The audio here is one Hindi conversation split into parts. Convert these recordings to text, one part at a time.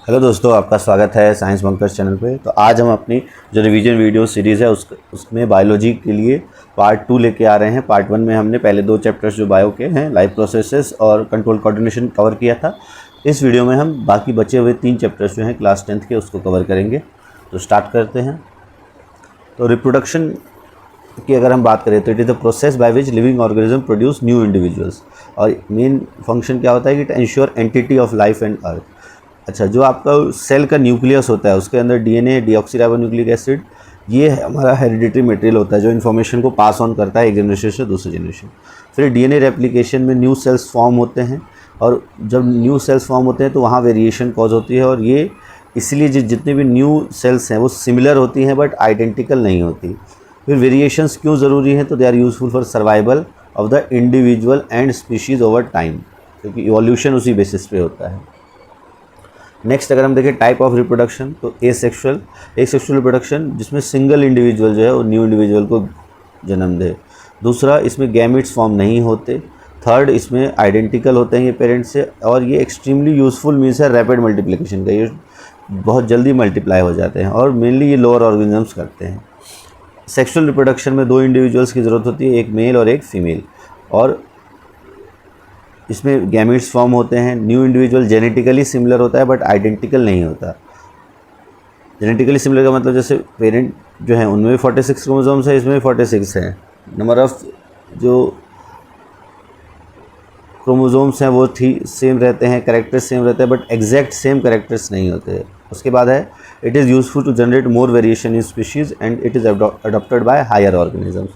हेलो दोस्तों, आपका स्वागत है साइंस बंकर्स चैनल पे। तो आज हम अपनी जो रिवीजन वीडियो सीरीज़ है उसमें बायोलॉजी के लिए पार्ट 2 लेके आ रहे हैं। पार्ट 1 में हमने पहले 2 चैप्टर्स जो बायो के हैं, लाइफ प्रोसेसेस और कंट्रोल कोऑर्डिनेशन कवर किया था। इस वीडियो में हम बाकी बचे हुए 3 चैप्टर्स जो हैं क्लास 10th के, उसको कवर करेंगे। तो स्टार्ट करते हैं। तो रिप्रोडक्शन की अगर हम बात करें तो it is the process by which living organism produce new individuals. और मेन फंक्शन क्या होता है कि it ensure entity of life and earth. अच्छा, जो आपका सेल का न्यूक्लियस होता है उसके अंदर डीएनए, डीऑक्सीराइबोन्यूक्लिक एसिड, ये हमारा हेरिडिटरी मटेरियल होता है जो इन्फॉर्मेशन को पास ऑन करता है एक जनरेशन से दूसरे जनरेशन। फिर डीएनए रेप्लिकेशन में न्यू सेल्स फॉर्म होते हैं, और जब न्यू सेल्स फॉर्म होते हैं तो वहाँ वेरिएशन कॉज होती है। और ये इसलिए जितने भी न्यू सेल्स हैं वो सिमिलर होती हैं बट आइडेंटिकल नहीं होती। फिर वेरिएशंस क्यों ज़रूरी हैं? तो they are useful for survival of the individual and species over time, क्योंकि इवोल्यूशन उसी बेसिस पे होता है। नेक्स्ट अगर हम देखें टाइप ऑफ रिप्रोडक्शन, तो एसेक्सुअल रिप्रोडक्शन, जिसमें सिंगल इंडिविजुअल जो है वो न्यू इंडिविजुअल को जन्म दे। दूसरा, इसमें गैमेट्स फॉर्म नहीं होते। थर्ड, इसमें आइडेंटिकल होते हैं ये पेरेंट्स से। और ये एक्सट्रीमली यूजफुल मीन्स है रैपिड मल्टीप्लिकेशन का, ये बहुत जल्दी मल्टीप्लाई हो जाते हैं। और मेनली ये लोअर ऑर्गेनिजम्स करते हैं। सेक्सुअल रिप्रोडक्शन में 2 इंडिविजुअल्स की ज़रूरत होती है, एक मेल और एक फीमेल। और इसमें गैमेट्स फॉर्म होते हैं। न्यू इंडिविजुअल जेनेटिकली सिमिलर होता है बट आइडेंटिकल नहीं होता। जेनेटिकली सिमिलर का मतलब जैसे पेरेंट जो है उनमें भी 46 क्रोमोसोम्स है, इसमें भी 46 हैं। नंबर ऑफ जो क्रोमोसोम्स हैं वो सेम रहते हैं, कैरेक्टर्स सेम रहते हैं, बट एग्जैक्ट सेम कैरेक्टर्स नहीं होते। उसके बाद है it is useful to generate more variation in species and it is adopted by higher organisms.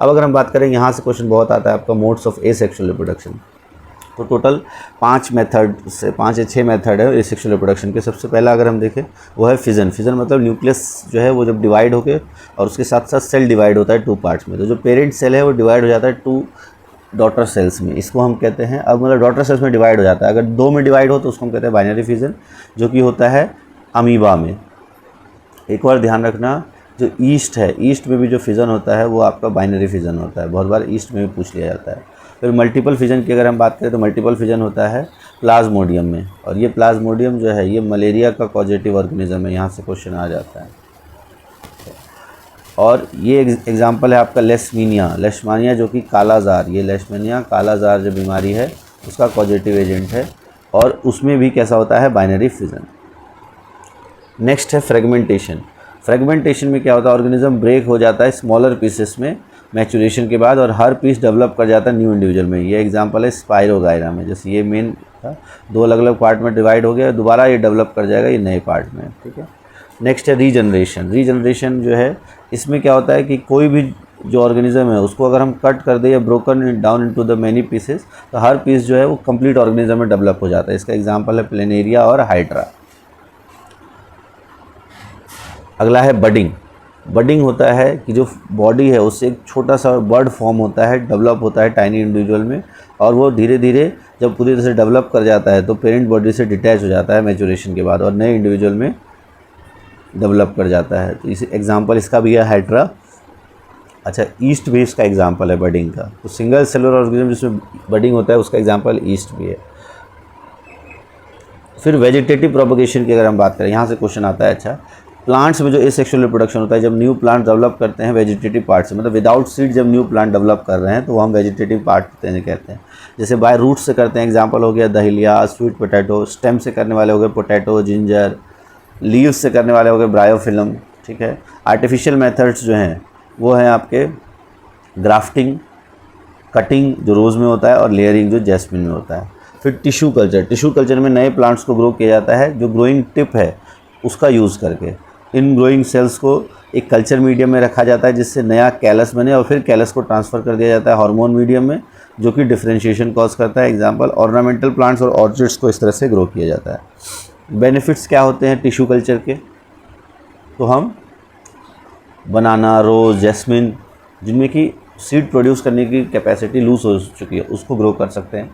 अब अगर हम बात करें, यहाँ से क्वेश्चन बहुत आता है आपका, मोड्स ऑफ एसेक्सुअल रिप्रोडक्शन। तो टोटल 5 या 6 मेथड है एसेक्सुअल रिप्रोडक्शन के। सबसे पहला अगर हम देखें वो है फिजन। फिजन मतलब न्यूक्लियस जो है वो जब डिवाइड होके और उसके साथ साथ सेल डिवाइड होता है 2 पार्ट्स में। तो जो पेरेंट सेल है वो डिवाइड हो जाता है 2 डॉटर सेल्स में, इसको हम कहते हैं। अब मतलब डॉटर सेल्स में डिवाइड हो जाता है, अगर 2 में डिवाइड हो तो उसको हम कहते हैं बाइनरी फिजन, जो कि होता है अमीबा में। एक और ध्यान रखना, जो ईस्ट है, ईस्ट में भी जो फिजन होता है वो आपका बाइनरी फिजन होता है। बहुत बार ईस्ट में भी पूछ लिया जाता है। फिर मल्टीपल फिजन की अगर हम बात करें तो मल्टीपल फिजन होता है प्लाज्मोडियम में। और ये प्लाज्मोडियम जो है ये मलेरिया का कॉजेटिव ऑर्गेनिज्म है, यहाँ से क्वेश्चन आ जाता है। और ये एग्जांपल है आपका लेशमानिया जो कि कालाजार, ये लेशमानिया कालाजार जो बीमारी है उसका कॉजेटिव एजेंट है, और उसमें भी कैसा होता है, बाइनरी फिजन। नेक्स्ट है फ्रेगमेंटेशन। फ्रेगमेंटेशन में क्या होता है, ऑर्गेनिज्म ब्रेक हो जाता है स्मॉलर पीसेस में मैचुरेशन के बाद, और हर पीस डेवलप कर जाता है न्यू इंडिविजुअल में। ये एग्जांपल है स्पाइरोगायरा में। जैसे ये मेन था, 2 अलग अलग पार्ट में डिवाइड हो गया, दोबारा ये डेवलप कर जाएगा ये नए पार्ट में। ठीक है। नेक्स्ट है रीजनरेशन। रीजनरेशन जो है, इसमें क्या होता है कि कोई भी जो ऑर्गेनिज्म है उसको अगर हम कट कर दें या broken down into the many pieces, तो हर पीस जो है वो कंप्लीट ऑर्गेनिज्म में डेवलप हो जाता है। इसका एग्जाम्पल है प्लेनेरिया और हाइड्रा। अगला है बडिंग। बडिंग होता है कि जो बॉडी है उससे एक छोटा सा बर्ड फॉर्म होता है, डेवलप होता है टाइनी इंडिविजुअल में, और वो धीरे धीरे जब पूरी तरह से डेवलप कर जाता है तो पेरेंट बॉडी से डिटैच हो जाता है मैचुरेशन के बाद, और नए इंडिविजुअल में डेवलप कर जाता है। तो इस एग्जांपल इसका भी है हाइड्रा। अच्छा, ईस्ट भी इसका एग्जांपल है बडिंग का। तो सिंगल सेलुलर ऑर्गेनिज्म जिसमें बडिंग होता है उसका एग्जांपल ईस्ट भी है। फिर वेजिटेटिव प्रोपगेशन की अगर हम बात करें, यहाँ से क्वेश्चन आता है। अच्छा, प्लांट्स में जो एसेक्सुअल रिप्रोडक्शन होता है, जब न्यू प्लांट डेवलप करते हैं वेजिटेटिव पार्ट से, मतलब विदाउट सीड जब न्यू प्लांट डेवलप कर रहे हैं तो वो हम वेजिटेटिव पार्ट कहते हैं। जैसे बाय रूट से करते हैं, एग्जांपल हो गया दहिलिया, स्वीट पोटैटो। स्टेम से करने वाले हो गए पोटैटो, जिंजर। लीव्स से करने वाले हो गए ब्रायोफिलम। ठीक है। आर्टिफिशियल मेथड्स जो हैं वो हैं आपके ग्राफ्टिंग, कटिंग जो रोज़ में होता है, और लेयरिंग जो जैस्मिन में होता है। फिर टिश्यू कल्चर। टिश्यू कल्चर में नए प्लांट्स को ग्रो किया जाता है जो ग्रोइंग टिप है उसका यूज़ करके। इन ग्रोइंग सेल्स को एक कल्चर मीडियम में रखा जाता है जिससे नया कैलस बने, और फिर कैलस को ट्रांसफ़र कर दिया जाता है हार्मोन मीडियम में, जो कि डिफरेंशिएशन कॉज करता है। एग्जांपल ऑर्नामेंटल प्लांट्स और ऑर्चिड्स को इस तरह से ग्रो किया जाता है। बेनिफिट्स क्या होते हैं टिश्यू कल्चर के? तो हम बनाना, रोज़, जैस्मिन, जिनमें कि सीड प्रोड्यूस करने की कैपेसिटी लूज़ हो चुकी है, उसको ग्रो कर सकते हैं।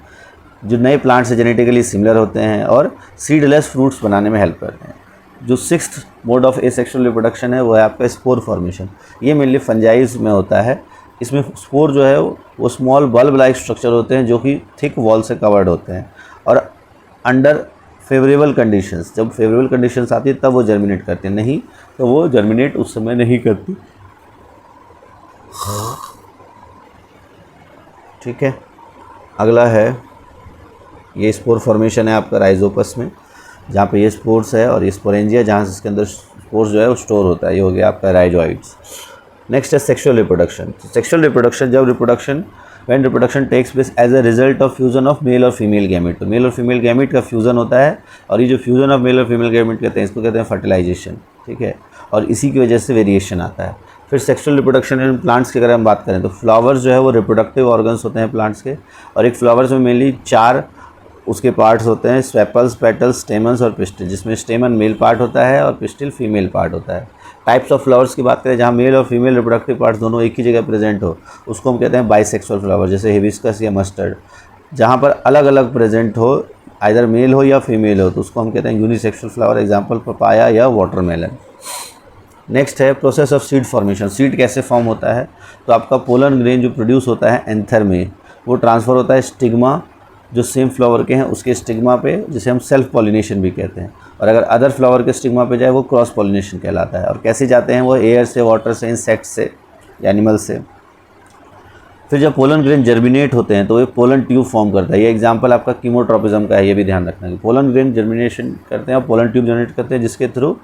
जो नए प्लांट से जेनेटिकली सिमिलर होते हैं और सीडलेस फ्रूट्स बनाने में हेल्प करते हैं। जो 6th mode of asexual reproduction है वो है आपका स्पोर फॉर्मेशन। ये मेनली फंजाइज में होता है। इसमें स्पोर जो है वो स्मॉल बल्ब लाइक स्ट्रक्चर होते हैं जो कि थिक वॉल से कवर्ड होते हैं, और अंडर फेवरेबल कंडीशंस, जब फेवरेबल कंडीशंस आती है तब वो जर्मिनेट करते हैं, नहीं तो वो जर्मिनेट उस समय नहीं करती। ठीक है, अगला है ये स्पोर फॉर्मेशन है आपका राइजोपस में, जहाँ पे ये स्पोर्स है और ये स्पोरेंजिया जहाँ से इसके अंदर स्पोर्स जो है वो स्टोर होता है, ये हो गया आपका राइजोइड्स। नेक्स्ट है सेक्सुअल रिप्रोडक्शन। सेक्सुअल रिप्रोडक्शन, जब reproduction when reproduction takes place as a result of fusion of male और फीमेल गैमेट, तो मेल और फीमेल गैमेट का फ्यूजन होता है, और ये जो फ्यूजन ऑफ मेल और फीमेल गैमेट कहते हैं इसको कहते हैं फर्टिलाइजेशन। ठीक है, और इसी की वजह से वेरिएशन आता है। फिर सेक्सुअल रिप्रोडक्शन इन प्लांट्स की अगर हम बात करें तो फ्लावर्स जो है वो रिप्रोडक्टिव ऑर्गन्स होते हैं प्लांट्स के, और एक फ्लावर्स में मेनली 4 उसके पार्ट्स होते हैं, स्वेपल्स, पेटल्स, स्टेमन्स और पिस्टिल, जिसमें स्टेमन मेल पार्ट होता है और पिस्टिल फीमेल पार्ट होता है। टाइप्स ऑफ फ्लावर्स की बात करें जहाँ मेल और फीमेल रिप्रोडक्टिव पार्ट्स दोनों एक ही जगह प्रेजेंट हो, उसको हम कहते हैं बाइसेक्सुअल फ्लावर, जैसे हिबिस्कस या मस्टर्ड। जहाँ पर अलग अलग प्रेजेंट हो, आइदर मेल हो या फीमेल हो, तो उसको हम कहते हैं यूनिसेक्सुअल फ्लावर, एग्जाम्पल पपाया या वाटरमेलन। नेक्स्ट है process of seed formation. Seed कैसे फॉर्म होता है, तो आपका पोलन ग्रेन जो प्रोड्यूस होता है एंथर में, वो ट्रांसफ़र होता है स्टिग्मा जो सेम फ्लावर के हैं उसके स्टिग्मा पे, जिसे हम सेल्फ पॉलिनेशन भी कहते हैं, और अगर अदर फ्लावर के स्टिग्मा पे जाए वो क्रॉस पॉलिनेशन कहलाता है। और कैसे जाते हैं वो, एयर से, वाटर से, इंसेक्ट से, एनिमल से। फिर जब पोलन ग्रेन जर्मिनेट होते हैं तो ये पोलन ट्यूब फॉर्म करता है। ये एग्जांपल आपका कीमोट्रोपिज्म का है, ये भी ध्यान रखना है। पोलन ग्रेन जर्मिनेशन करते हैं और पोलन ट्यूब जनरेट करते हैं, जिसके थ्रू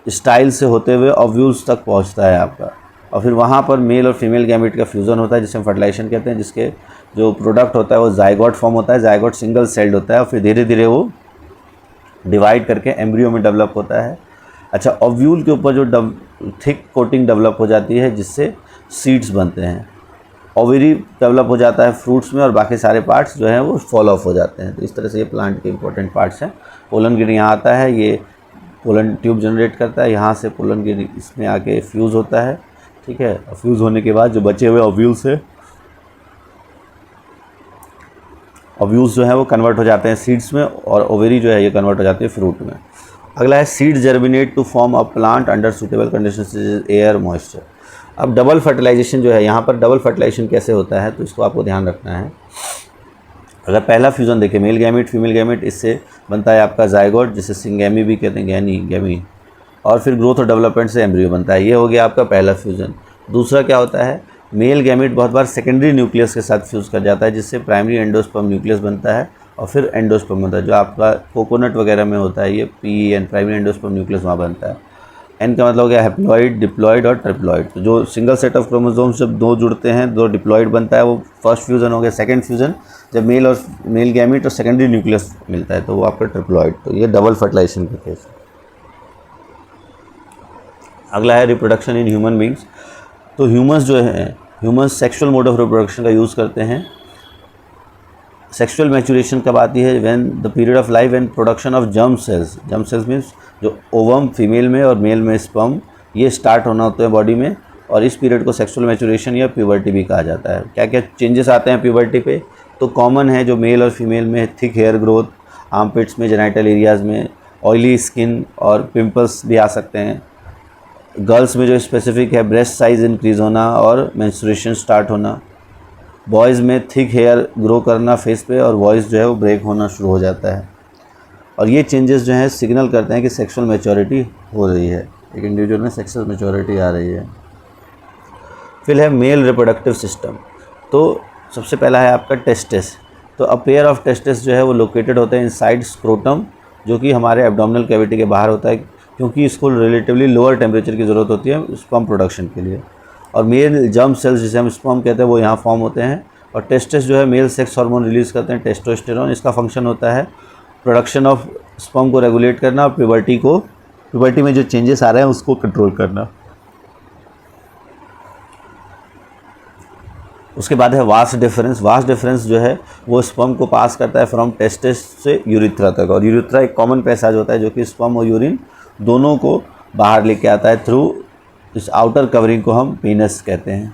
स्टाइल से होते हुए ओव्यूल्स तक पहुंचता है आपका, और फिर वहाँ पर मेल और फीमेल गैमेट का फ्यूज़न होता है जिसे हम फर्टिलाइजेशन कहते हैं, जिसके जो प्रोडक्ट होता है वो जाइगोट फॉर्म होता है। जाइगोट सिंगल सेल्ड होता है और फिर धीरे धीरे वो डिवाइड करके एम्ब्रियो में डेवलप होता है। अच्छा, ओव्यूल के ऊपर जो थिक कोटिंग डेवलप हो जाती है जिससे सीड्स बनते हैं। ओवरी डेवलप हो जाता है फ्रूट्स में, और बाकी सारे पार्ट्स जो हैं वो फॉल ऑफ हो जाते हैं। तो इस तरह से ये प्लांट के इंपॉर्टेंट पार्ट्स हैं। पोलन ग्रेन यहाँ आता है, ये पोलन ट्यूब जनरेट करता है, यहाँ से पोलन ग्रेन इसमें आके फ्यूज़ होता है। ठीक है, फ्यूज़ होने के बाद जो बचे हुए ओव्यूल्स है, ओव्यूल्स जो है वो कन्वर्ट हो जाते हैं सीड्स में, और ओवेरी जो है ये कन्वर्ट हो जाती है फ्रूट में। अगला है seed germinate to form a plant under suitable conditions air moisture. अब डबल फर्टिलाइजेशन जो है, यहाँ पर डबल फर्टिलाइजेशन कैसे होता है तो इसको आपको ध्यान रखना है। अगर पहला फ्यूज़न देखें, मेल गैमेट फीमेल गैमेट, इससे बनता है आपका जाइगोट जिसे सिंगैमी भी कहते हैं, गैमी, और फिर ग्रोथ और डेवलपमेंट से एम्ब्रियो बनता है। ये हो गया आपका पहला फ्यूज़न। दूसरा क्या होता है, मेल गैमेट बहुत बार सेकेंडरी न्यूक्लियस के साथ फ्यूज़ कर जाता है, जिससे प्राइमरी एंडोस्पर्म न्यूक्लियस बनता है, और फिर एंडोस्पर्म बनता है, जो आपका कोकोनट वगैरह में होता है, ये PEN प्राइमरी एंडोस्पर्म न्यूक्लियस वहाँ बनता है। एन का मतलब हो गया हैप्लॉइड, डिप्लॉइड और ट्रिप्लॉइड। तो जो सिंगल सेट ऑफ क्रोमोसोम्स जब 2 जुड़ते हैं, 2 डिप्लॉइड बनता है, वो फर्स्ट फ्यूज़न हो गया। सेकंड फ्यूज़न जब मेल गैमेट और सेकेंडरी न्यूक्लियस मिलता है तो वो आपका ट्रिप्लॉइड। तो ये डबल फर्टिलाइजेशन का केस है। अगला है रिप्रोडक्शन इन ह्यूमन बींग्स। तो ह्यूमंस जो हैं, humans sexual mode of reproduction का यूज़ करते हैं। सेक्सुअल मैच्योरेशन कब आती है, when the period of life when production of germ cells means जो ओवम फीमेल में और मेल में स्पर्म, ये स्टार्ट होना होता है बॉडी में, और इस पीरियड को सेक्सुअल मैच्योरेशन या प्यूबर्टी भी कहा जाता है। क्या क्या चेंजेस आते हैं प्यूबर्टी पे, तो कॉमन है जो मेल और फीमेल में, थिक हेयर ग्रोथ, आर्मपिट्स में, जेनाइटल एरियाज़ में ऑयली स्किन और पिंपल्स भी आ सकते हैं। गर्ल्स में जो स्पेसिफिक है, ब्रेस्ट साइज़ इंक्रीज़ होना और मेंस्ट्रुएशन स्टार्ट होना। बॉयज़ में थिक हेयर ग्रो करना फेस पे, और वॉइस जो है वो ब्रेक होना शुरू हो जाता है। और ये चेंजेस जो हैं सिग्नल करते हैं कि सेक्सुअल मैच्योरिटी हो रही है, एक इंडिविजुअल में सेक्सुअल मैच्योरिटी आ रही है। फिर है मेल रिप्रोडक्टिव सिस्टम। तो सबसे पहला है आपका टेस्टिस। तो अ पेयर ऑफ टेस्टिस जो है वो लोकेटेड होते हैं इनसाइड स्क्रोटम, जो कि हमारे एब्डोमिनल कैविटी के बाहर होता है, क्योंकि इसको रिलेटिवली लोअर टेम्परेचर की ज़रूरत होती है स्पर्म प्रोडक्शन के लिए। और मेल जर्म सेल्स जिसे हम स्पर्म कहते हैं वो यहाँ फॉर्म होते हैं। और टेस्टिस जो है मेल सेक्स हार्मोन रिलीज़ करते हैं, टेस्टोस्टेरोन। इसका फंक्शन होता है प्रोडक्शन ऑफ स्पर्म को रेगुलेट करना, और प्यूबर्टी में जो चेंजेस आ रहे हैं उसको कंट्रोल करना। उसके बाद है वास्ट डिफरेंस। वास्ट डिफरेंस जो है वो स्पर्म को पास करता है फ्रॉम टेस्टिस से यूरिथ्रा तक, और यूरिथ्रा एक कॉमन पैसेज होता है जो कि स्पर्म और यूरिन दोनों को बाहर लेके आता है थ्रू इस आउटर कवरिंग को हम पीनस कहते हैं।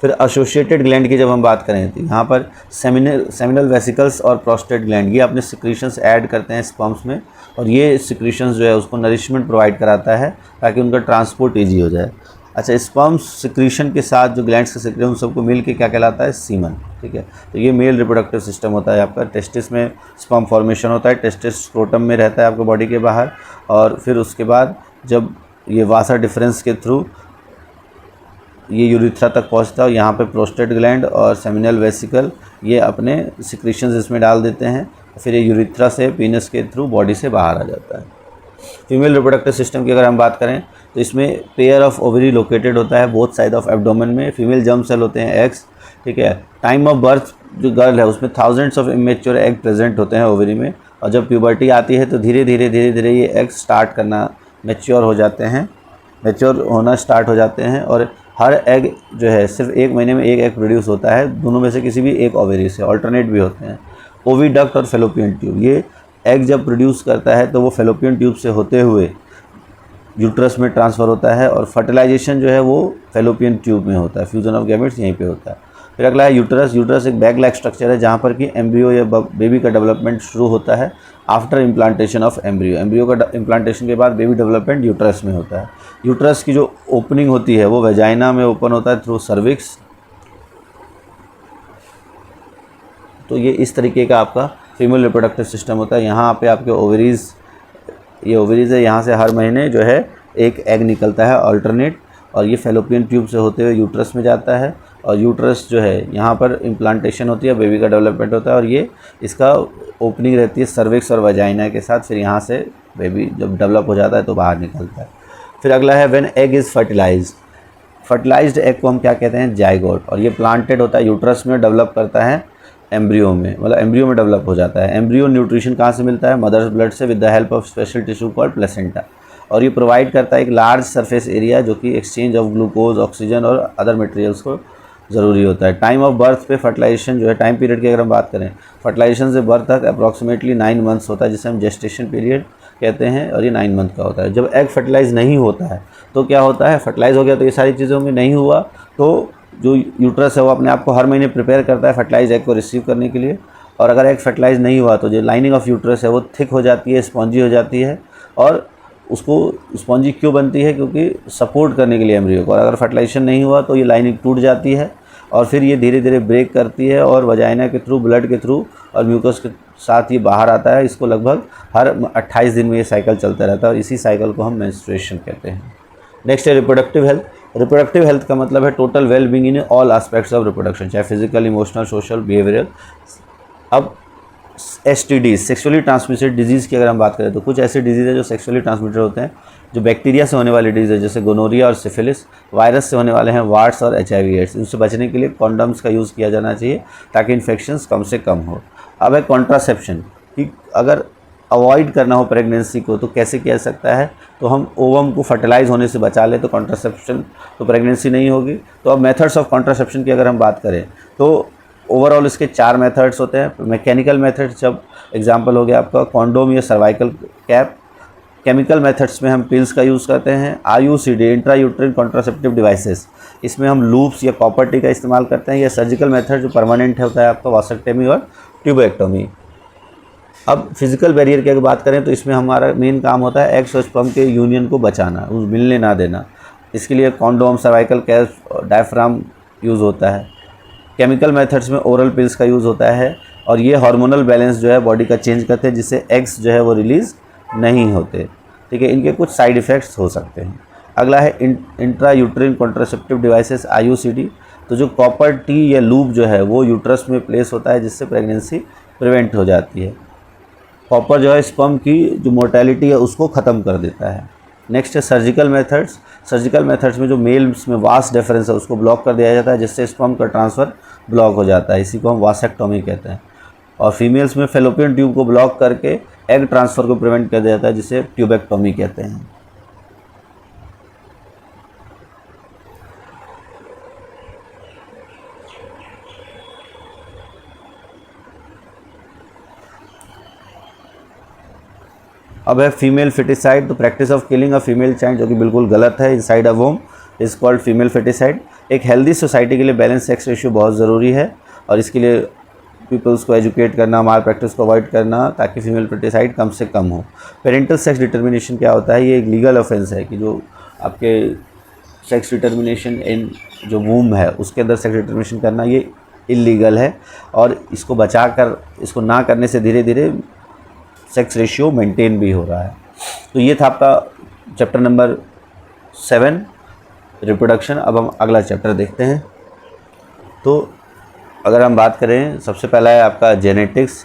फिर एसोसिएटेड ग्लैंड की जब हम बात करें तो यहाँ पर सेमिनल वेसिकल्स और प्रोस्टेट ग्लैंड, ये अपने सिक्रीशंस ऐड करते हैं स्पर्म्स में, और ये सिक्रीशंस जो है उसको नरिशमेंट प्रोवाइड कराता है ताकि उनका ट्रांसपोर्ट ईजी हो जाए। अच्छा, स्पर्म सिक्रीशन के साथ जो ग्लैंड्स का सिक्रीशन सबको मिल के क्या कहलाता है? सीमन। ठीक है, तो ये मेल रिप्रोडक्टिव सिस्टम होता है आपका। टेस्टिस में स्पर्म फॉर्मेशन होता है, टेस्टिस स्क्रोटम में रहता है आपके बॉडी के बाहर, और फिर उसके बाद जब ये वासा डिफरेंस के थ्रू ये यूरिथ्रा तक पहुंचता है, यहाँ पे प्रोस्टेट ग्लैंड और सेमिनल वेसिकल ये अपने सिक्रीशंस इसमें डाल देते हैं, फिर ये यूरिथ्रा से पीनस के थ्रू बॉडी से बाहर आ जाता है। फीमेल रिप्रोडक्टिव सिस्टम की अगर हम बात करें तो इसमें पेयर ऑफ ओवरी लोकेटेड होता है बोथ साइड ऑफ एब्डोमेन में। फीमेल जर्म सेल होते हैं एग्स। ठीक है, टाइम ऑफ बर्थ जो गर्ल है उसमें thousands of immature egg present होते हैं ओवरी में, और जब प्यूबर्टी आती है तो धीरे धीरे ये एग स्टार्ट करना मैच्योर हो जाते हैं, मैच्योर होना स्टार्ट हो जाते हैं, और हर एग जो है सिर्फ 1 महीने में एक एग प्रोड्यूस होता है, दोनों में से किसी भी एक ओवरी से, ऑल्टरनेट भी होते हैं। ओविडक्ट और फेलोपियन ट्यूब, ये एग जब प्रोड्यूस करता है तो वो फेलोपियन ट्यूब से होते हुए यूट्रस में ट्रांसफ़र होता है, और फर्टिलाइजेशन जो है वो फेलोपियन ट्यूब में होता है, फ्यूजन ऑफ गैमेट्स यहीं पे होता है। फिर अगला है यूट्रस। यूट्रस एक बैग लाइक स्ट्रक्चर है जहाँ पर कि एम्ब्रियो या बेबी का डेवलपमेंट शुरू होता है after implantation of embryo. Embryo का इम्प्लांटेशन के बाद बेबी डेवलपमेंट यूट्रस में होता है। यूट्रस की जो ओपनिंग होती है वो वेजाइना में ओपन होता है थ्रू सर्विक्स। तो ये इस तरीके का आपका फीमेल रिप्रोडक्टिव सिस्टम होता है। यहाँ पे आपके ओवरीज, ये ओवरीज है, यहाँ से हर महीने जो है एक एग निकलता है अल्टरनेट, और ये फेलोपियन ट्यूब से होते हुए यूट्रस में जाता है, और यूट्रस जो है यहाँ पर इम्प्लांटेशन होती है, बेबी का डेवलपमेंट होता है, और ये इसका ओपनिंग रहती है सर्विक्स और वजाइना के साथ। फिर यहाँ से बेबी जब डेवलप हो जाता है तो बाहर निकलता है। फिर अगला है when egg is fertilized. Fertilized egg को हम क्या कहते हैं? जाइगोट। और ये प्लांटेड होता है यूट्रस में, डेवलप करता है एम्ब्रियो में, मतलब एम्ब्रियो में डेवलप हो जाता है। एम्ब्रियो न्यूट्रिशन कहाँ से मिलता है? मदर्स ब्लड से, with the help of special tissue called placenta. और ये प्रोवाइड करता है एक लार्ज सरफेस एरिया जो कि एक्सचेंज ऑफ ग्लूकोज, ऑक्सीजन और अदर मटेरियल्स को ज़रूरी होता है। टाइम ऑफ बर्थ पे फर्टिलाइजेशन जो है, टाइम पीरियड की अगर हम बात करें, फर्टिलाइजेशन से बर्थ तक अप्रॉक्सीमेटली 9 मंथ्स होता है, जिसे हम जेस्टेशन पीरियड कहते हैं, और ये 9 मंथ का होता है। जब एग फर्टिलाइज नहीं होता है तो क्या होता है? फर्टिलाइज हो गया तो ये सारी चीज़ों में नहीं हुआ, तो जो यूट्रस है वो अपने आप को हर महीने प्रिपेयर करता है फर्टिलाइज एग को रिसीव करने के लिए। और अगर एग फर्टिलाइज नहीं हुआ तो जो लाइनिंग ऑफ यूट्रस है वो थिक हो जाती है, स्पॉन्जी हो जाती है, और उसको स्पॉन्जी क्यों बनती है? क्योंकि सपोर्ट करने के लिए एम्ब्रियो को। और अगर फर्टिलाइजेशन नहीं हुआ तो ये लाइनिंग टूट जाती है, और फिर ये धीरे धीरे ब्रेक करती है, और वजाइना के थ्रू, ब्लड के थ्रू और म्यूकस के साथ ये बाहर आता है। इसको लगभग हर 28 दिन में ये साइकिल चलता रहता है, और इसी साइकिल को हम मेंस्ट्रुएशन कहते हैं। नेक्स्ट है रिप्रोडक्टिव हेल्थ। रिप्रोडक्टिव हेल्थ का मतलब है total well being in all aspects of reproduction, चाहे फिजिकल, इमोशनल, सोशल, बिहेवियरल। अब STDs, सेक्सुअली ट्रांसमिटेड डिजीज़ की अगर हम बात करें तो कुछ ऐसे डिजीज़ है जो सेक्सुअली ट्रांसमिटेड होते हैं, जो बैक्टीरिया से होने वाले डिजीज़ है, जैसे गोनोरिया और सिफिलिस। वायरस से होने वाले हैं वार्ड्स और HIV एड्स। इनसे बचने के लिए कॉन्डम्स का यूज़ किया जाना चाहिए ताकि इन्फेक्शंस कम से कम हो। अब है कॉन्ट्रासेप्शन, कि अगर अवॉइड करना हो प्रेगनेंसी को तो कैसे किया जा सकता है? तो हम ओवम को फर्टिलाइज होने से बचा ले तो कॉन्ट्रासेप्शन, तो प्रेगनेंसी नहीं होगी। तो अब मेथड्स ऑफ कॉन्ट्रासेप्शन की अगर हम बात करें तो ओवरऑल इसके 4 मेथड्स होते हैं। मैकेनिकल मेथड्स, जब एग्जांपल हो गया आपका कॉन्डोम या सर्वाइकल कैप। केमिकल मेथड्स में हम पिल्स का यूज़ करते हैं। IUCD, intra uterine contraceptive devices, इसमें हम लूप्स या कॉपर टी का इस्तेमाल करते हैं। या सर्जिकल मेथड जो परमानेंट होता है आपका, वासेक्टमी और ट्यूबेक्टोमी। अब फिजिकल बैरियर की अगर बात करें तो इसमें हमारा मेन काम होता है एग्स और स्पर्म के यूनियन को बचाना, उस मिलने ना देना। इसके लिए condom, cervical cap, diaphragm use होता है। केमिकल मेथड्स में ओरल पिल्स का यूज़ होता है, और ये हार्मोनल बैलेंस जो है बॉडी का चेंज करते हैं, जिससे एग्स जो है वो रिलीज़ नहीं होते। ठीक है, इनके कुछ साइड इफ़ेक्ट्स हो सकते हैं। अगला है intra uterine contraceptive devices, IUCD। तो जो कॉपर टी या लूप जो है वो यूट्रस में प्लेस होता है, जिससे प्रेगनेंसी प्रिवेंट हो जाती है। कॉपर जो है स्पर्म की जो मोर्टेलिटी है उसको ख़त्म कर देता है। नेक्स्ट है सर्जिकल मेथड्स। सर्जिकल मेथड्स में जो मेल्स में वास डिफरेंस है उसको ब्लॉक कर दिया जाता है, जिससे स्पर्म का ट्रांसफ़र ब्लॉक हो जाता है। इसी को हम वासेक्टोमी कहते हैं। और फीमेल्स में फेलोपियन ट्यूब को ब्लॉक करके एग ट्रांसफ़र को प्रिवेंट कर दिया जाता है, जिसे ट्यूबेक्टोमी कहते हैं। अब है फीमेल फेटिसाइड। तो practice of killing a female child, जो कि बिल्कुल गलत है, inside a womb, is called female foeticide. एक हेल्दी सोसाइटी के लिए बैलेंस सेक्स रेशियो बहुत ज़रूरी है, और इसके लिए पीपल्स को एजुकेट करना, माल प्रैक्टिस को अवॉइड करना, ताकि फीमेल फेटिसाइड कम से कम हो। पेरेंटल सेक्स डिटर्मिनेशन क्या होता है? ये एक लीगल ऑफेंस है कि जो आपके सेक्स डिटर्मिनेशन इन जो वूम है उसके अंदर सेक्स डिटर्मिनेशन करना ये इलीगल है, और इसको बचाकर, इसको ना करने से धीरे धीरे सेक्स रेशियो मेंटेन भी हो रहा है। तो ये था आपका चैप्टर नंबर 7 रिप्रोडक्शन। अब हम अगला चैप्टर देखते हैं। तो अगर हम बात करें, सबसे पहला है आपका जेनेटिक्स।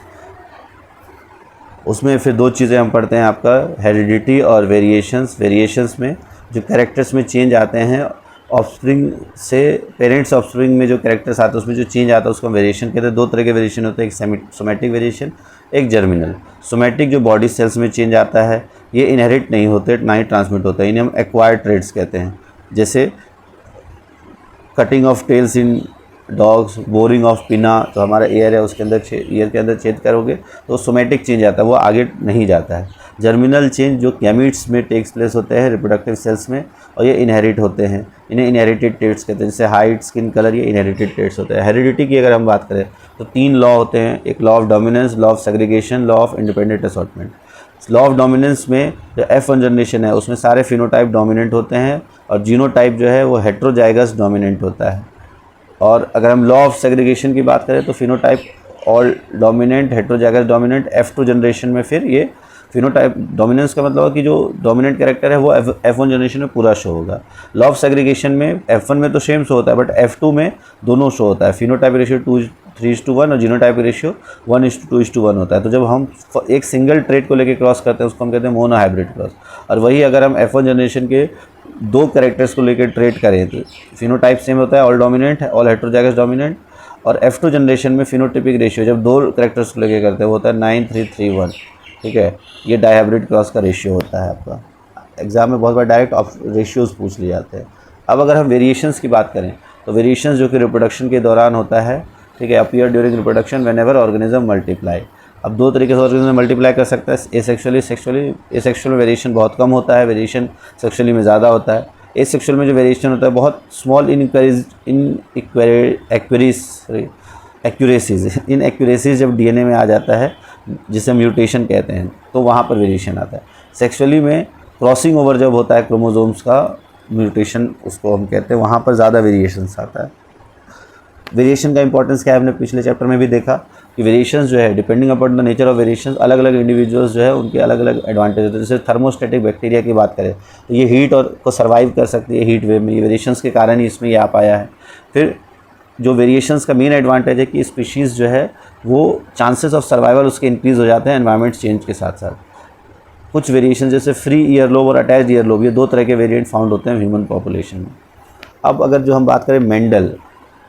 उसमें फिर 2 चीज़ें हम पढ़ते हैं, आपका हेरिडिटी और वेरिएशंस। वेरिएशंस में जो कैरेक्टर्स में चेंज आते हैं ऑफस्प्रिंग से, पेरेंट्स ऑफस्प्रिंग में जो कैरेक्टर्स आते हैं उसमें जो चेंज आता है उसको हम वेरिएशन कहते हैं। 2 तरह के वेरिएशन होते हैं, एक सोमैटिक वेरिएशन, एक जर्मिनल। सोमैटिक जो बॉडी सेल्स में चेंज आता है ये इनहेरिट नहीं होते, ना ही ट्रांसमिट होते हैं, इन्हें हम एक्वायर्ड ट्रेड्स कहते हैं। जैसे cutting of tails in dogs, boring of pinna, तो हमारा ईयर है उसके अंदर ईयर के अंदर छेद करोगे तो सोमैटिक चेंज आता है, वो आगे नहीं जाता है। जर्मिनल चेंज जो गैमीट्स में टेक्स प्लेस होते हैं रिप्रोडक्टिव सेल्स में, और ये इनहेरिट होते हैं, इन्हें इनहेरिटेड ट्रेट्स कहते हैं। जैसे हाइट, स्किन कलर, ये इनहेरिटेड ट्रेट्स होते हैं। हेरिडिटी की अगर हम बात करें तो 3 लॉ होते हैं, एक law of dominance, law of segregation, law of independent assortment. Law of dominance में जो F1 जनरेशन है उसमें सारे फिनोटाइप डोमिनेंट होते हैं, और जीनोटाइप जो है वो हेट्रोजाइगस डोमिनेंट होता है। और अगर हम लॉ ऑफ सेग्रीगेशन की बात करें तो phenotype all dominant, heterozygous dominant. F2 generation में फिर ये फिनोटाइप डोमिनेंस का मतलब है कि जो डोमिनेंट कैरेक्टर है वो F1 जनरेशन में पूरा शो होगा। लॉ ऑफ सेग्रीगेशन में F1 में तो सेम शो होता है, बट F2 में दोनों शो होता है। फिनोटाइप रेशियो 3:1 और जीनोटाइप रेशियो 1:2:1 होता है। तो जब हम एक सिंगल ट्रेट को लेकर क्रॉस करते हैं उसको हम कहते हैं मोनो हाइब्रिड क्रॉस। और वही अगर हम F1 जनरेशन के 2 कैरेक्टर्स को लेकर ट्रेट करें तो फिनोटाइप सेम होता है, all dominant, all heterozygous dominant. और F2 जनरेशन में फिनोटिपिक रेशियो जब 2 कैरेक्टर्स को लेकर करते हैं वो होता है 9:3:1। ठीक है, ये डाइहाइब्रिड क्रॉस का रेशियो होता है आपका। एग्जाम में बहुत बार डायरेक्ट रेशियोज़ पूछ लिए जाते हैं। अब अगर हम वेरिएशंस की बात करें तो वेरिएशंस जो कि रिप्रोडक्शन के दौरान होता है, ठीक है, appear during reproduction whenever organism multiply. अब 2 तरीके से ऑर्गेनिज्म मल्टीप्लाई कर सकता है, एसेक्सुअली, सेक्सुअली। एसेक्सुअल में वेरिएशन बहुत कम होता है, वेरिएशन सेक्सुअली में ज़्यादा होता है। एसेक्सुअल में जो वेरिएशन होता है बहुत स्मॉल एक्यूरेसीज जब डीएनए में आ जाता है जिसे म्यूटेशन कहते हैं, तो वहाँ पर वेरिएशन आता है। सेक्सुअली में क्रॉसिंग ओवर जब होता है क्रोमोसोम्स का, म्यूटेशन उसको हम कहते हैं, वहाँ पर ज़्यादा वेरिएशंस आता है। वेरिएशन का इंपॉर्टेंस क्या है हमने पिछले चैप्टर में भी देखा कि वेरिएशंस जो है depending upon the nature of variations, अलग अलग इंडिविजुअल्स जो है उनके अलग अलग एडवांटेज होते हैं। जैसे थर्मोस्टेटिक बैक्टीरिया की बात करें तो ये हीट और को सर्वाइव कर सकती है हीट वेव में, ये वेरिएशंस के कारण ही इसमें ये आ पाया है। फिर जो वेरिएशंस का मेन एडवांटेज है कि स्पीशीज़ जो है वो चांसेस ऑफ सर्वाइवल उसके इंक्रीज़ हो जाते हैं एनवायरनमेंट चेंज के साथ साथ। कुछ वेरिएशन जैसे फ्री ईयरलोब और अटैच्ड ईयरलोब, ये 2 तरह के वेरिएंट फाउंड होते हैं ह्यूमन पॉपुलेशन में। अब अगर जो हम बात करें मेंडल,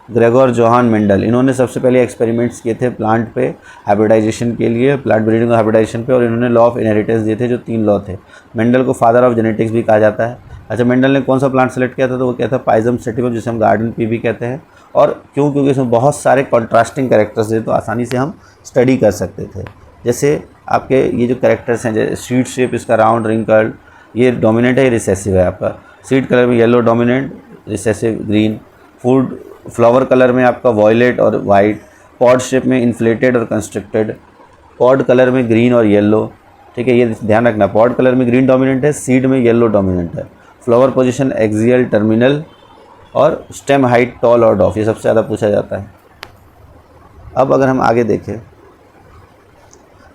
ग्रेगोर जोहान मेंडल, इन्होंने सबसे पहले एक्सपेरिमेंट्स किए थे प्लांट पे हाइब्रिडाइजेशन के लिए, प्लांट ब्रीडिंग और हाइब्रिडाइजेशन पे, और इन्होंने लॉ ऑफ इनहेरिटेंस दिए थे जो 3 लॉ थे। मेंडल को फादर ऑफ जेनेटिक्स भी कहा जाता है। अच्छा, मेंडल ने कौन सा प्लांट सेलेक्ट किया था तो वो क्या था, पाइजम सेटिवम, जिसे हम गार्डन पी भी कहते हैं। और क्योंकि इसमें बहुत सारे कॉन्ट्रास्टिंग कैरेक्टर्स थे तो आसानी से हम स्टडी कर सकते थे। जैसे आपके ये जो कैरेक्टर्स हैं, जैसे सीड शेप इसका राउंड रिंकल्ड, ये डोमिनेंट है, ये रिसेसिव है आपका। सीड कलर में yellow dominant, recessive green. Food flower colour में आपका वॉयलेट और वाइट। पॉड शेप में इन्फ्लेटेड और कंस्ट्रिक्टेड। पॉड कलर में ग्रीन और येलो, ठीक है, ये ध्यान रखना, पॉड कलर में ग्रीन डोमिनेंट है, सीड में येलो डोमिनेंट है। फ्लावर पोजीशन एक्सियल, टर्मिनल, और स्टेम हाइट टॉल और डॉफ, ये सबसे ज़्यादा पूछा जाता है। अब अगर हम आगे देखें,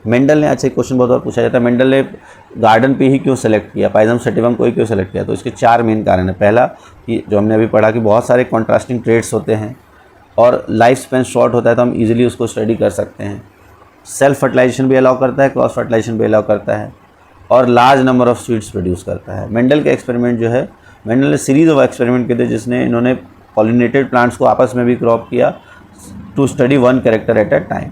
मेंडल ने, अच्छा क्वेश्चन बहुत बार पूछा जाता है, मेंडल ने गार्डन पे ही क्यों सेलेक्ट किया, पाइजम सेटिवम को ही क्यों सेलेक्ट किया? तो इसके 4 मेन कारण है। पहला कि जो हमने अभी पढ़ा कि बहुत सारे कॉन्ट्रास्टिंग ट्रेड्स होते हैं और लाइफ स्पेन शॉर्ट होता है तो हम इजीली उसको स्टडी कर सकते हैं। सेल्फ फर्टिलाइजेशन भी अलाउ करता है, क्रॉस फर्टिलाइजेशन भी अलाउ करता है, और large number of seeds produce करता है। मेंडल के एक्सपेरिमेंट जो है, मेंडल ने सीरीज ऑफ एक्सपेरिमेंट किए थे जिसने इन्होंने पॉलिनेटेड प्लांट्स को आपस में भी क्रॉप किया to study 1 character at a time.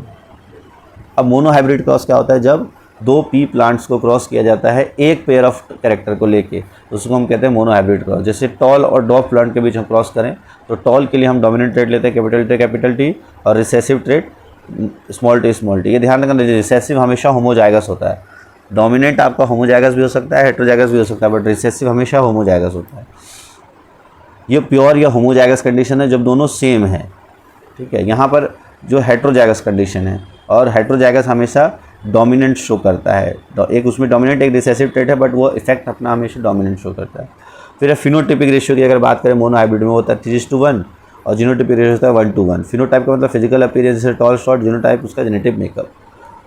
अब मोनो हाइब्रिड क्रॉस क्या होता है, जब 2 पी प्लांट्स को क्रॉस किया जाता है एक पेयर ऑफ कैरेक्टर को लेके, तो उसको हम कहते हैं मोनो हाइब्रिड क्रॉस। जैसे टॉल और डॉफ प्लांट के बीच हम क्रॉस करें तो टॉल के लिए हम डोमिनेंट ट्रेट लेते हैं कैपिटल टी, और रिसेसिव ट्रेट स्मॉल टी। ये ध्यान रखना, रिसेसिव हमेशा होमोजाइगस होता है। डोमिनेंट आपका होमोजाइगस भी हो सकता है, हेट्रोजाइगस भी हो सकता है, बट रिसेसिव हमेशा होमोजाइगस होता है। ये प्योर या होमोजाइगस कंडीशन है जब दोनों सेम है, ठीक है। यहाँ पर जो हेट्रोजाइगस कंडीशन है, और हेट्रोजाइगस हमेशा डोमिनेंट शो करता है, एक उसमें डोमिनेंट एक रिसेसिव ट्रेट है, बट वो इफेक्ट अपना हमेशा डोमिनेंट शो करता है। फिर फिनोटिपिक रेशियो की अगर बात करें मोनो हाइब्रिड में होता है 3:1 और जीनोटाइपिक रेशियो होता है 1:1। फिनोटाइप का मतलब फिजिकल अपीयरेंस जैसे टॉल शॉर्ट, जीनोटाइप उसका जेनेटिक मेकअप।